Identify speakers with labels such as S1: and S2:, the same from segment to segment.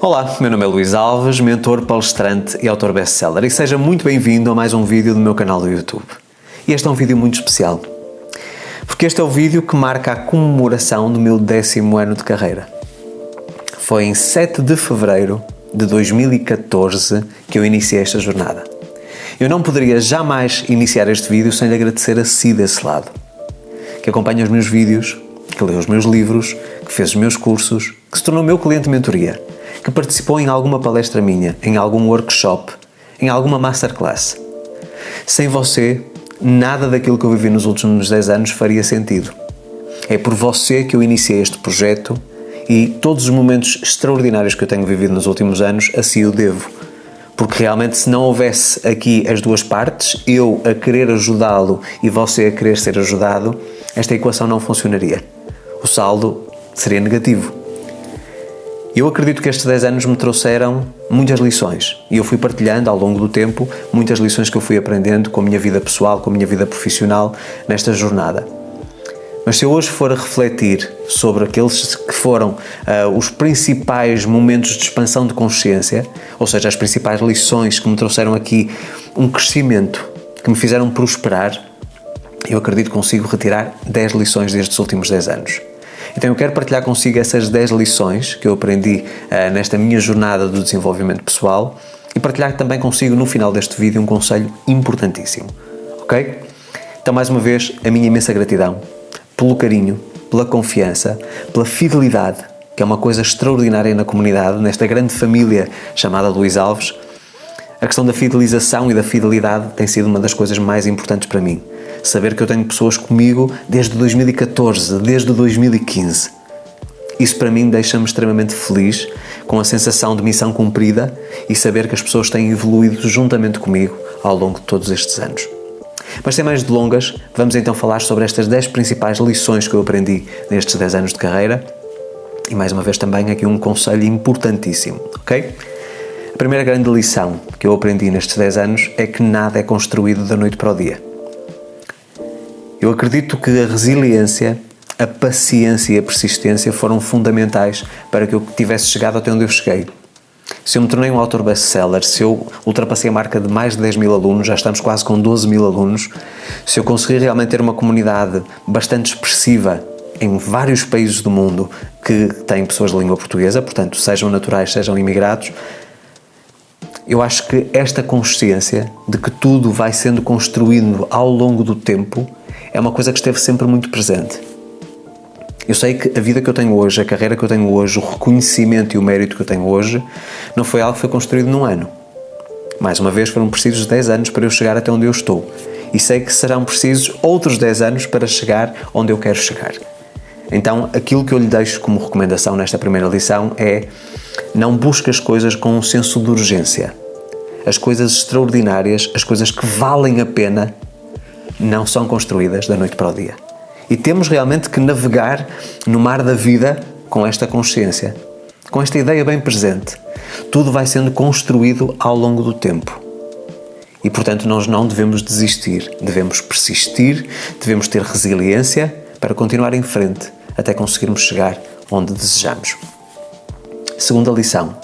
S1: Olá, meu nome é Luís Alves, mentor, palestrante e autor best-seller, e seja muito bem-vindo a mais um vídeo do meu canal do YouTube. E este é um vídeo muito especial, porque este é o vídeo que marca a comemoração do meu 10º ano de carreira. Foi em 7 de fevereiro de 2014 que eu iniciei esta jornada. Eu não poderia jamais iniciar este vídeo sem lhe agradecer a si desse lado, que acompanha os meus vídeos, que lê os meus livros, que fez os meus cursos, que se tornou meu cliente de mentoria, que participou em alguma palestra minha, em algum workshop, em alguma masterclass. Sem você, nada daquilo que eu vivi nos últimos 10 anos faria sentido. É por você que eu iniciei este projeto e todos os momentos extraordinários que eu tenho vivido nos últimos anos, assim o devo. Porque realmente, se não houvesse aqui as duas partes, eu a querer ajudá-lo e você a querer ser ajudado, esta equação não funcionaria. O saldo seria negativo. Eu acredito que estes 10 anos me trouxeram muitas lições e eu fui partilhando ao longo do tempo muitas lições que eu fui aprendendo com a minha vida pessoal, com a minha vida profissional nesta jornada. Mas se eu hoje for a refletir sobre aqueles que foram os principais momentos de expansão de consciência, ou seja, as principais lições que me trouxeram aqui um crescimento, que me fizeram prosperar, eu acredito que consigo retirar 10 lições destes últimos 10 anos. Então eu quero partilhar consigo essas 10 lições que eu aprendi nesta minha jornada do desenvolvimento pessoal e partilhar também consigo no final deste vídeo um conselho importantíssimo, ok? Então mais uma vez, a minha imensa gratidão pelo carinho, pela confiança, pela fidelidade, que é uma coisa extraordinária na comunidade, nesta grande família chamada Luís Alves. A questão da fidelização e da fidelidade tem sido uma das coisas mais importantes para mim. Saber que eu tenho pessoas comigo desde 2014, desde 2015. Isso para mim deixa-me extremamente feliz, com a sensação de missão cumprida e saber que as pessoas têm evoluído juntamente comigo ao longo de todos estes anos. Mas sem mais delongas, vamos então falar sobre estas 10 principais lições que eu aprendi nestes 10 anos de carreira e mais uma vez também aqui um conselho importantíssimo, ok? A primeira grande lição que eu aprendi nestes 10 anos é que nada é construído da noite para o dia. Eu acredito que a resiliência, a paciência e a persistência foram fundamentais para que eu tivesse chegado até onde eu cheguei. Se eu me tornei um autor best-seller, se eu ultrapassei a marca de mais de 10 mil alunos, já estamos quase com 12 mil alunos, se eu consegui realmente ter uma comunidade bastante expressiva em vários países do mundo que têm pessoas de língua portuguesa, portanto, sejam naturais, sejam imigrados, eu acho que esta consciência de que tudo vai sendo construído ao longo do tempo é uma coisa que esteve sempre muito presente. Eu sei que a vida que eu tenho hoje, a carreira que eu tenho hoje, o reconhecimento e o mérito que eu tenho hoje, não foi algo que foi construído num ano. Mais uma vez, foram precisos 10 anos para eu chegar até onde eu estou. E sei que serão precisos outros 10 anos para chegar onde eu quero chegar. Então, aquilo que eu lhe deixo como recomendação nesta primeira lição é: não busque as coisas com um senso de urgência. As coisas extraordinárias, as coisas que valem a pena, não são construídas da noite para o dia. E temos realmente que navegar no mar da vida com esta consciência, com esta ideia bem presente. Tudo vai sendo construído ao longo do tempo. E, portanto, nós não devemos desistir, devemos persistir, devemos ter resiliência para continuar em frente até conseguirmos chegar onde desejamos. Segunda lição: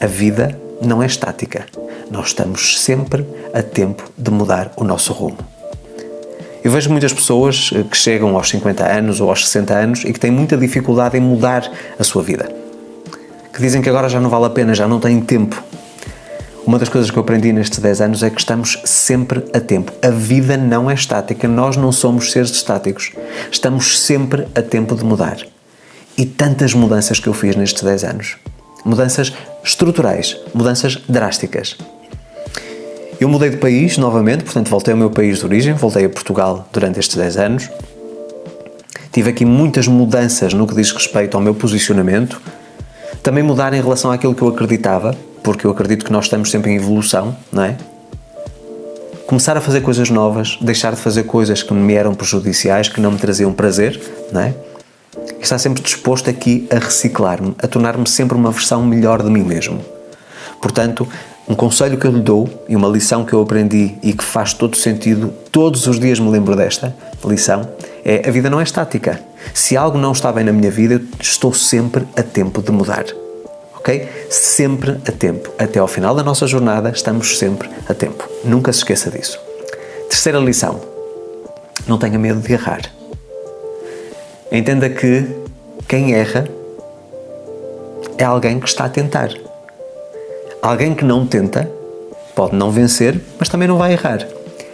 S1: a vida não é estática. Nós estamos sempre a tempo de mudar o nosso rumo. Eu vejo muitas pessoas que chegam aos 50 anos ou aos 60 anos e que têm muita dificuldade em mudar a sua vida. Que dizem que agora já não vale a pena, já não têm tempo. Uma das coisas que eu aprendi nestes 10 anos é que estamos sempre a tempo. A vida não é estática, nós não somos seres estáticos. Estamos sempre a tempo de mudar. E tantas mudanças que eu fiz nestes 10 anos. Mudanças estruturais, mudanças drásticas. Eu mudei de país novamente, portanto voltei ao meu país de origem, voltei a Portugal durante estes 10 anos. Tive aqui muitas mudanças no que diz respeito ao meu posicionamento. Também mudar em relação àquilo que eu acreditava, porque eu acredito que nós estamos sempre em evolução, não é? Começar a fazer coisas novas, deixar de fazer coisas que me eram prejudiciais, que não me traziam prazer, não é? E estar sempre disposto aqui a reciclar-me, a tornar-me sempre uma versão melhor de mim mesmo. Portanto, um conselho que eu lhe dou e uma lição que eu aprendi e que faz todo sentido, todos os dias me lembro desta lição, é: a vida não é estática. Se algo não está bem na minha vida, eu estou sempre a tempo de mudar. Ok? ok? Sempre a tempo. Até ao final da nossa jornada estamos sempre a tempo. Nunca se esqueça disso. Terceira lição. Não tenha medo de errar. Entenda que quem erra é alguém que está a tentar. Alguém que não tenta pode não vencer, mas também não vai errar.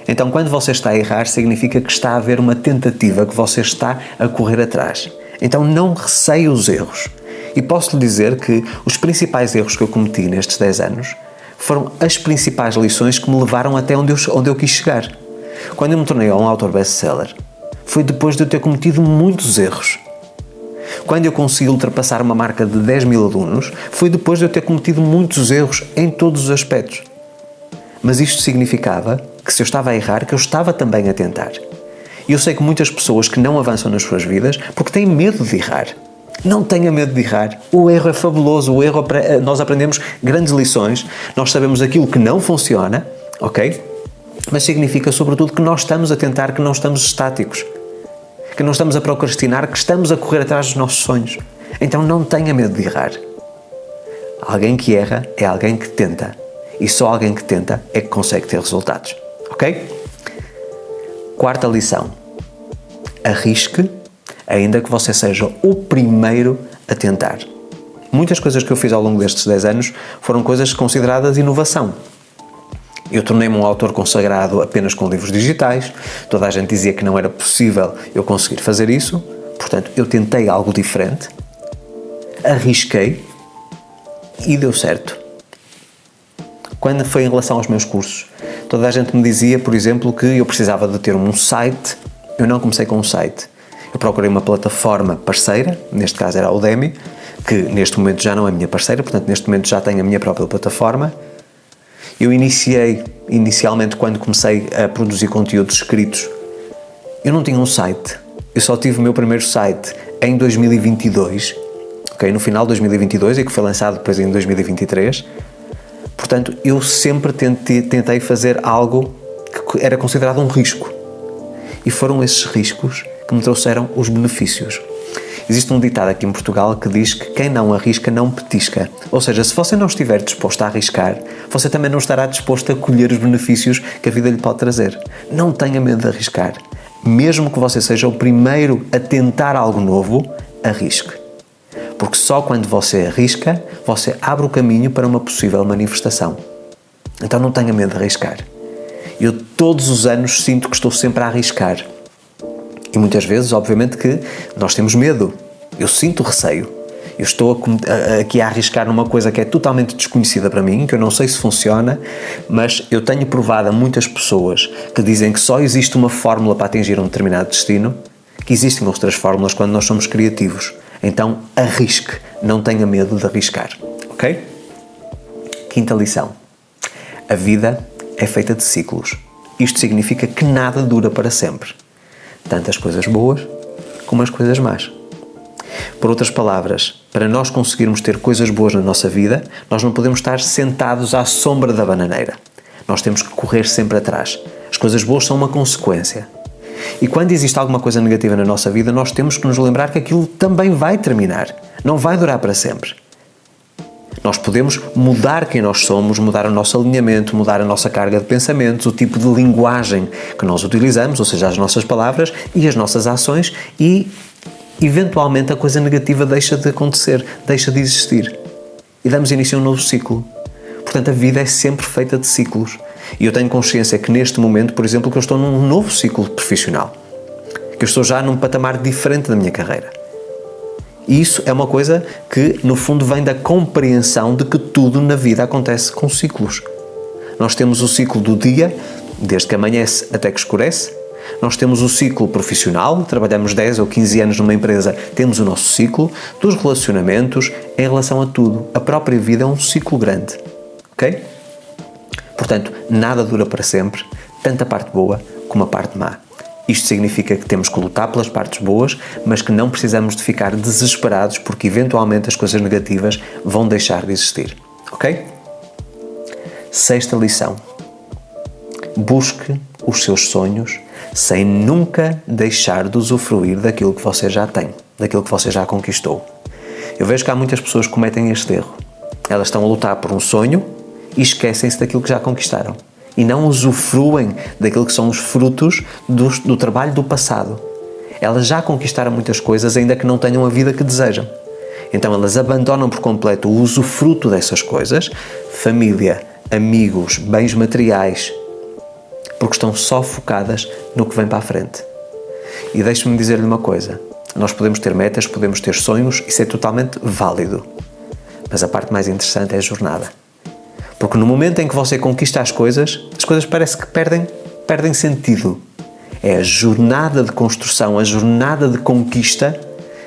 S1: Então, quando você está a errar, significa que está a haver uma tentativa, que você está a correr atrás. Então, não receie os erros. E posso lhe dizer que os principais erros que eu cometi nestes 10 anos foram as principais lições que me levaram até onde eu quis chegar. Quando eu me tornei um autor best-seller, foi depois de eu ter cometido muitos erros. Quando eu consegui ultrapassar uma marca de 10 mil alunos, foi depois de eu ter cometido muitos erros em todos os aspectos. Mas isto significava que se eu estava a errar, que eu estava também a tentar. E eu sei que muitas pessoas que não avançam nas suas vidas porque têm medo de errar. Não tenha medo de errar. O erro é fabuloso. Nós aprendemos grandes lições. Nós sabemos aquilo que não funciona, ok? Mas significa, sobretudo, que nós estamos a tentar, que não estamos estáticos. Que não estamos a procrastinar, que estamos a correr atrás dos nossos sonhos. Então não tenha medo de errar. Alguém que erra é alguém que tenta. E só alguém que tenta é que consegue ter resultados. Ok? Quarta lição. Arrisque, ainda que você seja o primeiro a tentar. Muitas coisas que eu fiz ao longo destes 10 anos foram coisas consideradas inovação. Eu tornei-me um autor consagrado apenas com livros digitais. Toda a gente dizia que não era possível eu conseguir fazer isso. Portanto, eu tentei algo diferente, arrisquei e deu certo. Quando foi em relação aos meus cursos, toda a gente me dizia, por exemplo, que eu precisava de ter um site. Eu não comecei com um site. Eu procurei uma plataforma parceira, neste caso era a Udemy, que neste momento já não é minha parceira, portanto neste momento já tenho a minha própria plataforma. Eu inicialmente quando comecei a produzir conteúdos escritos, eu não tinha um site. Eu só tive o meu primeiro site em 2022, ok? No final de 2022 e que foi lançado depois em 2023. Portanto, eu sempre tentei fazer algo que era considerado um risco. E foram esses riscos que me trouxeram os benefícios. Existe um ditado aqui em Portugal que diz que quem não arrisca não petisca. Ou seja, se você não estiver disposto a arriscar, você também não estará disposto a colher os benefícios que a vida lhe pode trazer. Não tenha medo de arriscar. Mesmo que você seja o primeiro a tentar algo novo, arrisque. Porque só quando você arrisca, você abre o caminho para uma possível manifestação. Então não tenha medo de arriscar. Eu todos os anos sinto que estou sempre a arriscar. E muitas vezes, obviamente, que nós temos medo. Eu sinto receio. Eu estou aqui a arriscar numa coisa que é totalmente desconhecida para mim, que eu não sei se funciona, mas eu tenho provado a muitas pessoas que dizem que só existe uma fórmula para atingir um determinado destino, que existem outras fórmulas quando nós somos criativos. Então, arrisque. Não tenha medo de arriscar. Ok? Quinta lição. A vida é feita de ciclos. Isto significa que nada dura para sempre. Tanto as coisas boas como as coisas más. Por outras palavras, para nós conseguirmos ter coisas boas na nossa vida, nós não podemos estar sentados à sombra da bananeira. Nós temos que correr sempre atrás. As coisas boas são uma consequência. E quando existe alguma coisa negativa na nossa vida, nós temos que nos lembrar que aquilo também vai terminar. Não vai durar para sempre. Nós podemos mudar quem nós somos, mudar o nosso alinhamento, mudar a nossa carga de pensamentos, o tipo de linguagem que nós utilizamos, ou seja, as nossas palavras e as nossas ações, e eventualmente a coisa negativa deixa de acontecer, deixa de existir. E damos início a um novo ciclo. Portanto, a vida é sempre feita de ciclos. E eu tenho consciência que neste momento, por exemplo, que eu estou num novo ciclo profissional. Que eu estou já num patamar diferente da minha carreira. E isso é uma coisa que, no fundo, vem da compreensão de que tudo na vida acontece com ciclos. Nós temos o ciclo do dia, desde que amanhece até que escurece. Nós temos o ciclo profissional, trabalhamos 10 ou 15 anos numa empresa, temos o nosso ciclo, dos relacionamentos, em relação a tudo. A própria vida é um ciclo grande. Ok? Portanto, nada dura para sempre, tanto a parte boa como a parte má. Isto significa que temos que lutar pelas partes boas, mas que não precisamos de ficar desesperados porque eventualmente as coisas negativas vão deixar de existir. Ok? Sexta lição. Busque os seus sonhos sem nunca deixar de usufruir daquilo que você já tem, daquilo que você já conquistou. Eu vejo que há muitas pessoas que cometem este erro. Elas estão a lutar por um sonho e esquecem-se daquilo que já conquistaram. E não usufruem daquilo que são os frutos do trabalho do passado. Elas já conquistaram muitas coisas, ainda que não tenham a vida que desejam. Então elas abandonam por completo o usufruto dessas coisas, família, amigos, bens materiais, porque estão só focadas no que vem para a frente. E deixe-me dizer-lhe uma coisa, nós podemos ter metas, podemos ter sonhos, isso é totalmente válido. Mas a parte mais interessante é a jornada. Porque no momento em que você conquista as coisas parece que perdem sentido. É a jornada de construção, a jornada de conquista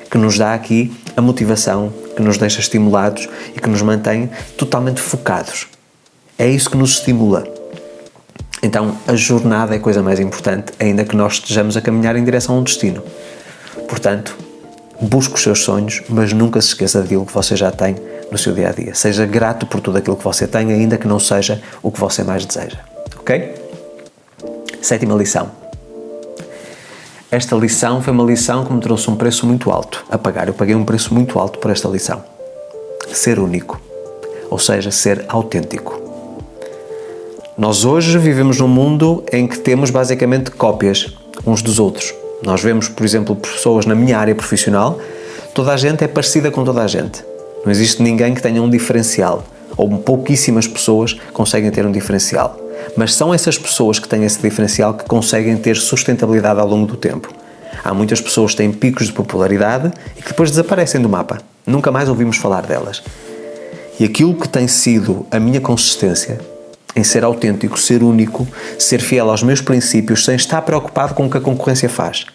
S1: que nos dá aqui a motivação, que nos deixa estimulados e que nos mantém totalmente focados. É isso que nos estimula. Então, a jornada é a coisa mais importante, ainda que nós estejamos a caminhar em direção a um destino. Portanto, busque os seus sonhos, mas nunca se esqueça daquilo que você já tem no seu dia-a-dia. Seja grato por tudo aquilo que você tem, ainda que não seja o que você mais deseja. Ok? 7ª lição. Esta lição foi uma lição que me trouxe um preço muito alto a pagar. Eu paguei um preço muito alto por esta lição. Ser único. Ou seja, ser autêntico. Nós hoje vivemos num mundo em que temos basicamente cópias uns dos outros. Nós vemos, por exemplo, pessoas na minha área profissional, toda a gente é parecida com toda a gente. Não existe ninguém que tenha um diferencial, ou pouquíssimas pessoas conseguem ter um diferencial. Mas são essas pessoas que têm esse diferencial que conseguem ter sustentabilidade ao longo do tempo. Há muitas pessoas que têm picos de popularidade e que depois desaparecem do mapa. Nunca mais ouvimos falar delas. E aquilo que tem sido a minha consistência em ser autêntico, ser único, ser fiel aos meus princípios, sem estar preocupado com o que a concorrência faz.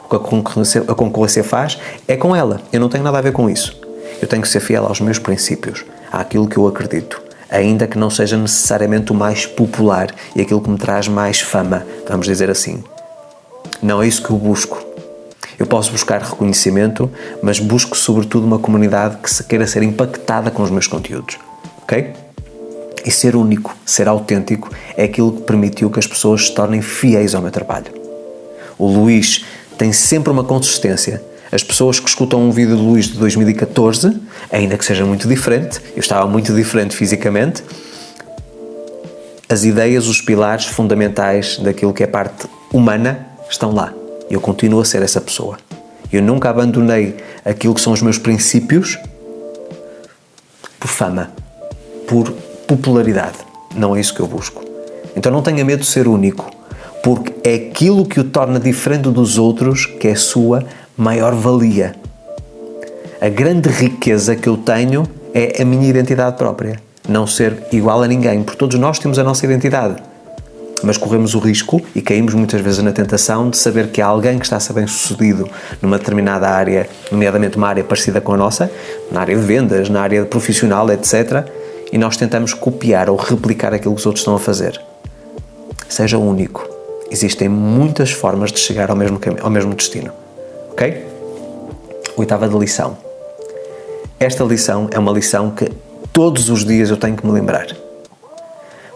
S1: O que a concorrência faz é com ela. Eu não tenho nada a ver com isso. Eu tenho que ser fiel aos meus princípios, àquilo que eu acredito, ainda que não seja necessariamente o mais popular e aquilo que me traz mais fama, vamos dizer assim. Não é isso que eu busco. Eu posso buscar reconhecimento, mas busco sobretudo uma comunidade que queira ser impactada com os meus conteúdos. Ok? E ser único, ser autêntico, é aquilo que permitiu que as pessoas se tornem fiéis ao meu trabalho. O Luís tem sempre uma consistência. As pessoas que escutam um vídeo do Luís de 2014, ainda que seja muito diferente, eu estava muito diferente fisicamente, as ideias, os pilares fundamentais daquilo que é parte humana estão lá. Eu continuo a ser essa pessoa. Eu nunca abandonei aquilo que são os meus princípios por fama, por popularidade. Não é isso que eu busco. Então não tenha medo de ser único, porque é aquilo que o torna diferente dos outros que é a sua maior valia. A grande riqueza que eu tenho é a minha identidade própria. Não ser igual a ninguém, porque todos nós temos a nossa identidade. Mas corremos o risco e caímos muitas vezes na tentação de saber que há alguém que está a ser bem-sucedido numa determinada área, nomeadamente uma área parecida com a nossa, na área de vendas, na área profissional, etc. E nós tentamos copiar ou replicar aquilo que os outros estão a fazer. Seja único. Existem muitas formas de chegar ao mesmo destino. Ok? 8ª lição. Esta lição é uma lição que todos os dias eu tenho que me lembrar.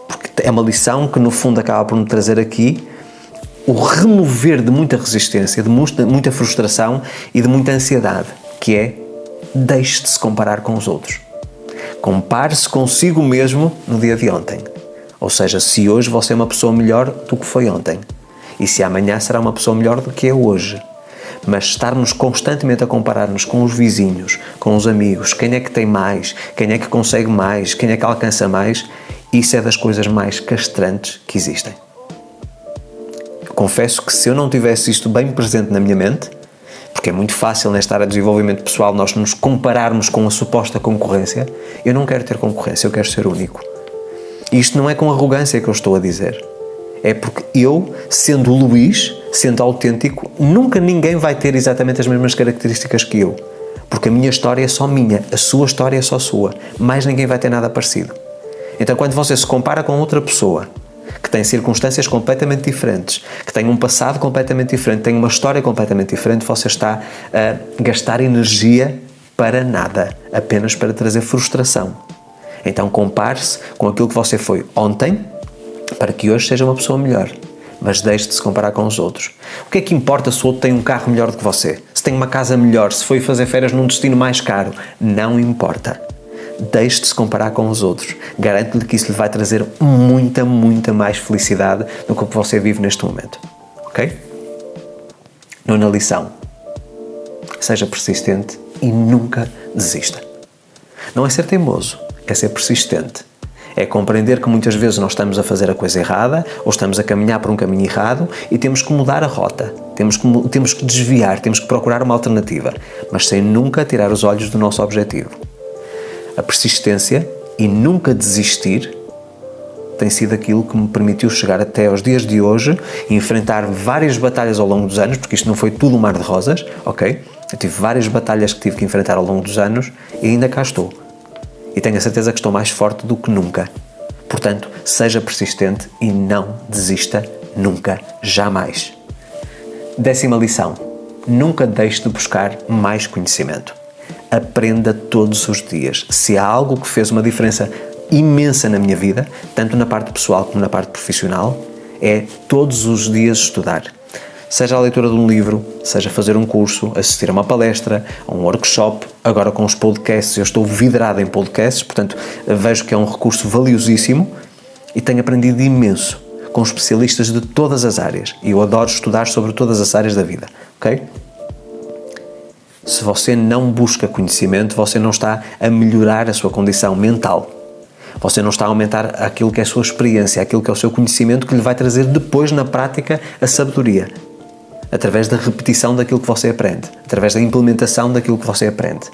S1: Porque é uma lição que no fundo acaba por me trazer aqui o remover de muita resistência, de muita frustração e de muita ansiedade, que é: deixe de se comparar com os outros. Compare-se consigo mesmo no dia de ontem. Ou seja, se hoje você é uma pessoa melhor do que foi ontem. E se amanhã será uma pessoa melhor do que é hoje. Mas estarmos constantemente a comparar-nos com os vizinhos, com os amigos, quem é que tem mais, quem é que consegue mais, quem é que alcança mais, isso é das coisas mais castrantes que existem. Eu confesso que se eu não tivesse isto bem presente na minha mente, porque é muito fácil nesta área de desenvolvimento pessoal nós nos compararmos com a suposta concorrência, eu não quero ter concorrência, eu quero ser único. E isto não é com arrogância que eu estou a dizer. É porque eu, sendo o Luís, sendo autêntico, nunca ninguém vai ter exatamente as mesmas características que eu. Porque a minha história é só minha, a sua história é só sua. Mais ninguém vai ter nada parecido. Então, quando você se compara com outra pessoa, que tem circunstâncias completamente diferentes, que tem um passado completamente diferente, tem uma história completamente diferente, você está a gastar energia para nada, apenas para trazer frustração. Então, compare-se com aquilo que você foi ontem, para que hoje seja uma pessoa melhor. Mas deixe de se comparar com os outros. O que é que importa se o outro tem um carro melhor do que você? Se tem uma casa melhor, se foi fazer férias num destino mais caro? Não importa. Deixe de se comparar com os outros. Garanto-lhe que isso lhe vai trazer muita, muita mais felicidade do que o que você vive neste momento. Ok? Nona lição. Seja persistente e nunca desista. Não é ser teimoso, é ser persistente. É compreender que muitas vezes nós estamos a fazer a coisa errada ou estamos a caminhar por um caminho errado e temos que mudar a rota. Temos que desviar, temos que procurar uma alternativa, mas sem nunca tirar os olhos do nosso objetivo. A persistência e nunca desistir tem sido aquilo que me permitiu chegar até aos dias de hoje e enfrentar várias batalhas ao longo dos anos, porque isto não foi tudo um mar de rosas, ok? Eu tive várias batalhas que tive que enfrentar ao longo dos anos e ainda cá estou. E tenho a certeza que estou mais forte do que nunca. Portanto, seja persistente e não desista nunca, jamais. 10ª lição. Nunca deixe de buscar mais conhecimento. Aprenda todos os dias. Se há algo que fez uma diferença imensa na minha vida, tanto na parte pessoal como na parte profissional, é todos os dias estudar. Seja a leitura de um livro, seja fazer um curso, assistir a uma palestra, a um workshop, agora com os podcasts, eu estou vidrado em podcasts, portanto vejo que é um recurso valiosíssimo e tenho aprendido imenso com especialistas de todas as áreas e eu adoro estudar sobre todas as áreas da vida, ok? Se você não busca conhecimento, você não está a melhorar a sua condição mental. Você não está a aumentar aquilo que é a sua experiência, aquilo que é o seu conhecimento que lhe vai trazer depois na prática a sabedoria. Através da repetição daquilo que você aprende, através da implementação daquilo que você aprende.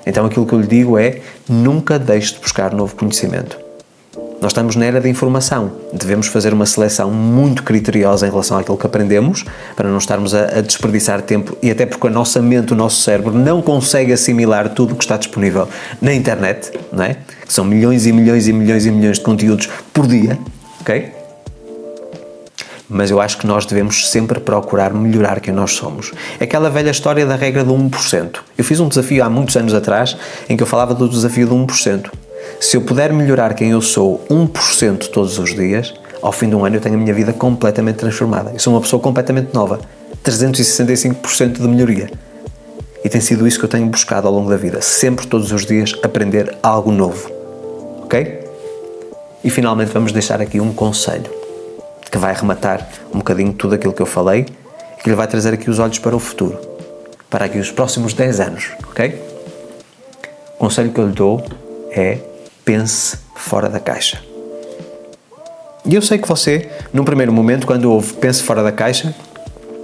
S1: Então aquilo que eu lhe digo é, nunca deixe de buscar novo conhecimento. Nós estamos na era da informação, devemos fazer uma seleção muito criteriosa em relação àquilo que aprendemos, para não estarmos a desperdiçar tempo, e até porque a nossa mente, o nosso cérebro, não consegue assimilar tudo o que está disponível na internet, não é? Que são milhões e milhões e milhões e milhões de conteúdos por dia, ok? Mas eu acho que nós devemos sempre procurar melhorar quem nós somos. É aquela velha história da regra do 1%. Eu fiz um desafio há muitos anos atrás, em que eu falava do desafio do 1%. Se eu puder melhorar quem eu sou 1% todos os dias, ao fim de um ano eu tenho a minha vida completamente transformada. Eu sou uma pessoa completamente nova. 365% de melhoria. E tem sido isso que eu tenho buscado ao longo da vida. Sempre, todos os dias, aprender algo novo. Ok? E finalmente vamos deixar aqui um conselho que vai arrematar um bocadinho tudo aquilo que eu falei e que lhe vai trazer aqui os olhos para o futuro. Para aqui os próximos 10 anos. Ok? O conselho que eu lhe dou é: pense fora da caixa. E eu sei que você, num primeiro momento, quando ouve pense fora da caixa,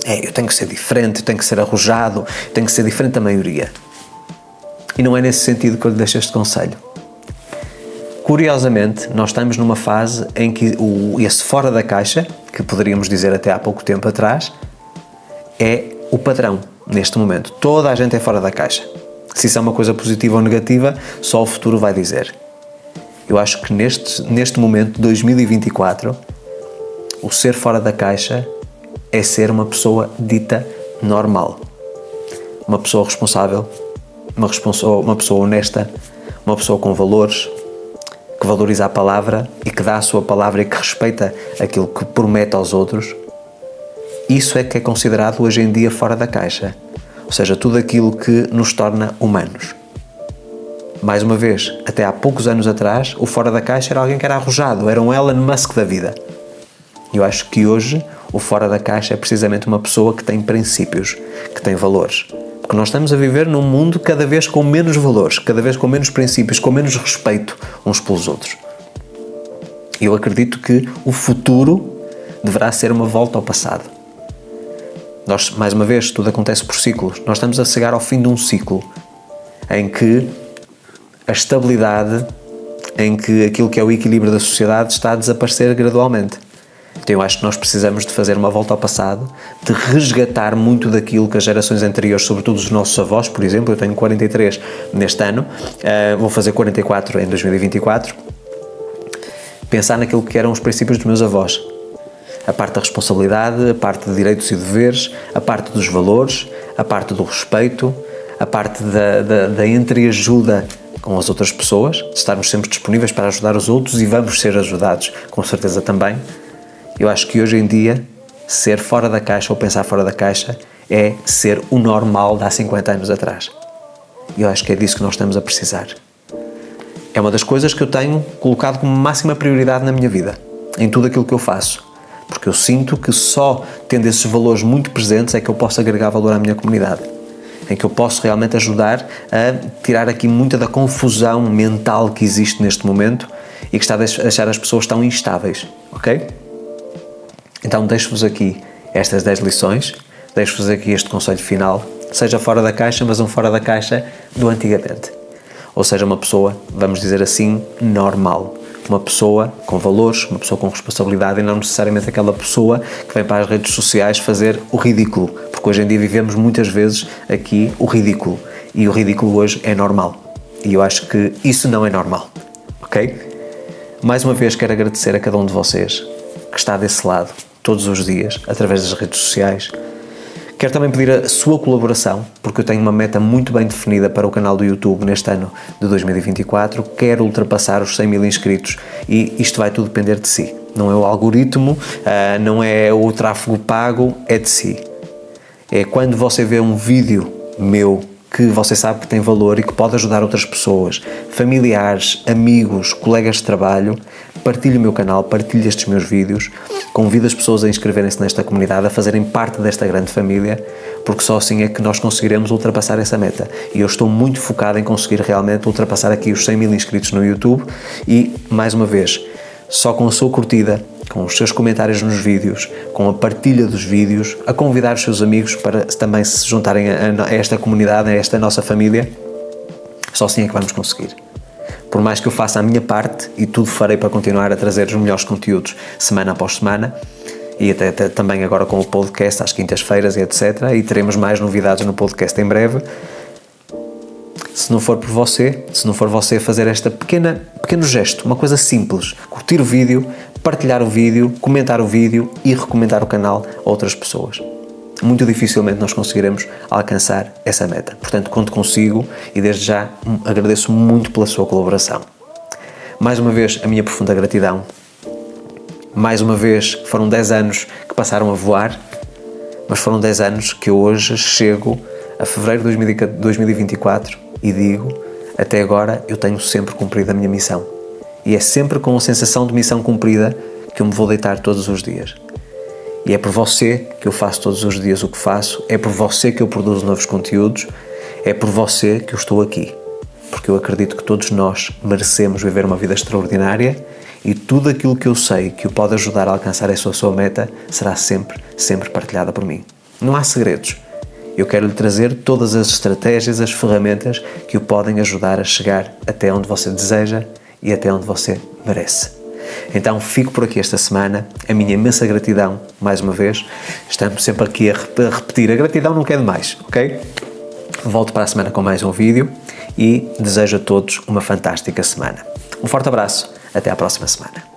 S1: eu tenho que ser diferente, eu tenho que ser arrojado, eu tenho que ser diferente da maioria. E não é nesse sentido que eu lhe deixo este conselho. Curiosamente, nós estamos numa fase em que esse fora da caixa, que poderíamos dizer até há pouco tempo atrás, é o padrão neste momento. Toda a gente é fora da caixa. Se isso é uma coisa positiva ou negativa, só o futuro vai dizer. Eu acho que neste momento, 2024, o ser fora da caixa é ser uma pessoa dita normal. Uma pessoa responsável, uma pessoa honesta, uma pessoa com valores, que valoriza a palavra e que dá a sua palavra e que respeita aquilo que promete aos outros. Isso é que é considerado hoje em dia fora da caixa. Ou seja, tudo aquilo que nos torna humanos. Mais uma vez, até há poucos anos atrás, o fora da caixa era alguém que era arrojado, era um Elon Musk da vida. E eu acho que hoje o fora da caixa é precisamente uma pessoa que tem princípios, que tem valores. Porque nós estamos a viver num mundo cada vez com menos valores, cada vez com menos princípios, com menos respeito uns pelos outros. E eu acredito que o futuro deverá ser uma volta ao passado. Nós, mais uma vez, tudo acontece por ciclos. Nós estamos a chegar ao fim de um ciclo em que a estabilidade, em que aquilo que é o equilíbrio da sociedade está a desaparecer gradualmente. Então eu acho que nós precisamos de fazer uma volta ao passado, de resgatar muito daquilo que as gerações anteriores, sobretudo os nossos avós, por exemplo, eu tenho 43 neste ano, vou fazer 44 em 2024, pensar naquilo que eram os princípios dos meus avós. A parte da responsabilidade, a parte de direitos e deveres, a parte dos valores, a parte do respeito, a parte da entreajuda com as outras pessoas, de estarmos sempre disponíveis para ajudar os outros e vamos ser ajudados, com certeza também. Eu acho que hoje em dia, ser fora da caixa ou pensar fora da caixa é ser o normal de há 50 anos atrás. E eu acho que é disso que nós estamos a precisar. É uma das coisas que eu tenho colocado como máxima prioridade na minha vida, em tudo aquilo que eu faço. Porque eu sinto que só tendo esses valores muito presentes é que eu posso agregar valor à minha comunidade. Em que eu posso realmente ajudar a tirar aqui muita da confusão mental que existe neste momento e que está a deixar as pessoas tão instáveis, ok? Então deixo-vos aqui estas 10 lições, deixo-vos aqui este conselho final, seja fora da caixa, mas um fora da caixa do antigamente. Ou seja, uma pessoa, vamos dizer assim, normal. Uma pessoa com valores, uma pessoa com responsabilidade e não necessariamente aquela pessoa que vem para as redes sociais fazer o ridículo. Porque hoje em dia vivemos muitas vezes aqui o ridículo. E o ridículo hoje é normal. E eu acho que isso não é normal. Ok? Mais uma vez quero agradecer a cada um de vocês que está desse lado todos os dias, através das redes sociais. Quero também pedir a sua colaboração, porque eu tenho uma meta muito bem definida para o canal do YouTube neste ano de 2024. Quero ultrapassar os 100 mil inscritos e isto vai tudo depender de si. Não é o algoritmo, não é o tráfego pago, é de si. É quando você vê um vídeo meu que você sabe que tem valor e que pode ajudar outras pessoas, familiares, amigos, colegas de trabalho, partilhe o meu canal, partilhe estes meus vídeos, convido as pessoas a inscreverem-se nesta comunidade, a fazerem parte desta grande família, porque só assim é que nós conseguiremos ultrapassar essa meta. E eu estou muito focado em conseguir realmente ultrapassar aqui os 100 mil inscritos no YouTube e, mais uma vez, só com a sua curtida, com os seus comentários nos vídeos, com a partilha dos vídeos, a convidar os seus amigos para também se juntarem a esta comunidade, a esta nossa família, só assim é que vamos conseguir. Por mais que eu faça a minha parte, e tudo farei para continuar a trazer os melhores conteúdos semana após semana, e até também agora com o podcast às quintas-feiras e etc, e teremos mais novidades no podcast em breve. Se não for por você, se não for você fazer este pequeno gesto, uma coisa simples, curtir o vídeo, partilhar o vídeo, comentar o vídeo e recomendar o canal a outras pessoas, muito dificilmente nós conseguiremos alcançar essa meta. Portanto, conto consigo e desde já agradeço muito pela sua colaboração. Mais uma vez, a minha profunda gratidão. Mais uma vez, foram 10 anos que passaram a voar, mas foram 10 anos que eu hoje chego a fevereiro de 2024 e digo, até agora eu tenho sempre cumprido a minha missão. E é sempre com a sensação de missão cumprida que eu me vou deitar todos os dias. E é por você que eu faço todos os dias o que faço, é por você que eu produzo novos conteúdos, é por você que eu estou aqui. Porque eu acredito que todos nós merecemos viver uma vida extraordinária e tudo aquilo que eu sei que o pode ajudar a alcançar essa sua meta será sempre partilhada por mim. Não há segredos. Eu quero lhe trazer todas as estratégias, as ferramentas que o podem ajudar a chegar até onde você deseja e até onde você merece. Então fico por aqui esta semana, a minha imensa gratidão, mais uma vez, estamos sempre aqui a repetir, a gratidão não quer demais, ok? Volto para a semana com mais um vídeo e desejo a todos uma fantástica semana. Um forte abraço, até à próxima semana.